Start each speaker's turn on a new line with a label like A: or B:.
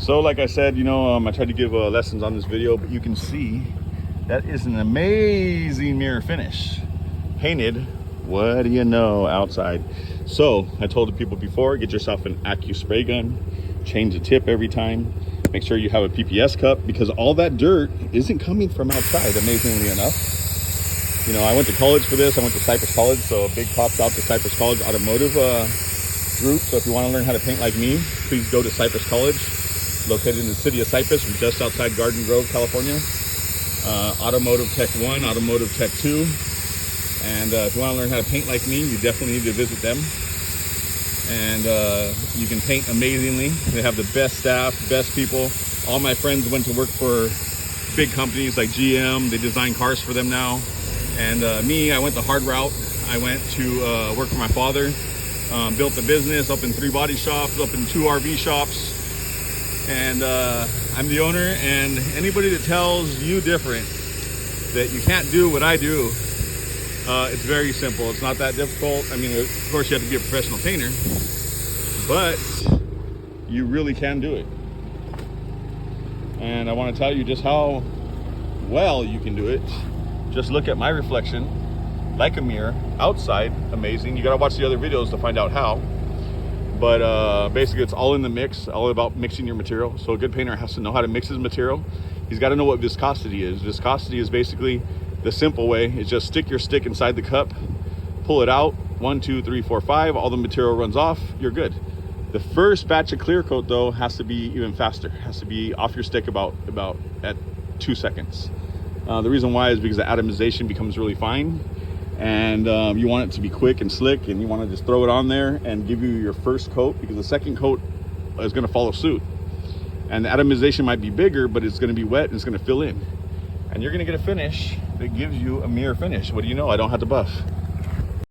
A: So like I said, I tried to give lessons on this video, but you can see that is an amazing mirror finish. Painted, what do you know, outside. So I told the people before, get yourself an Accu spray gun, change the tip every time, make sure you have a PPS cup, because all that dirt isn't coming from outside, amazingly enough. I went to college for this. I went to Cypress College, so big props out to Cypress College Automotive group. So if you want to learn how to paint like me, please go to Cypress College, located in the city of Cypress, just outside Garden Grove, California. Automotive Tech 1, Automotive Tech 2. And if you want to learn how to paint like me, you definitely need to visit them. And you can paint amazingly. They have the best staff, best people. All my friends went to work for big companies like GM. They design cars for them now. And me, I went the hard route. I went to work for my father, built a business, opened 3 body shops, opened 2 RV shops. And I'm the owner, and anybody that tells you different, that you can't do what I do, it's very simple. It's not that difficult. I mean, of course you have to be a professional painter, but you really can do it. And I want to tell you just how well you can do it. Just look at my reflection, like a mirror, outside, amazing. You gotta watch the other videos to find out how. But basically it's all in the mix, all about mixing your material. So a good painter has to know how to mix his material. He's got to know what viscosity is. Viscosity is basically the simple way. Is just stick your stick inside the cup, pull it out, 1, 2, 3, 4, 5, all the material runs off, you're good. The first batch of clear coat though has to be even faster. It has to be off your stick about at 2 seconds. The reason why is because the atomization becomes really fine, and you want it to be quick and slick, and you want to just throw it on there and give you your first coat, because the second coat is going to follow suit. And the atomization might be bigger, but it's going to be wet and it's going to fill in. And you're going to get a finish that gives you a mirror finish. What do you know? I don't have to buff.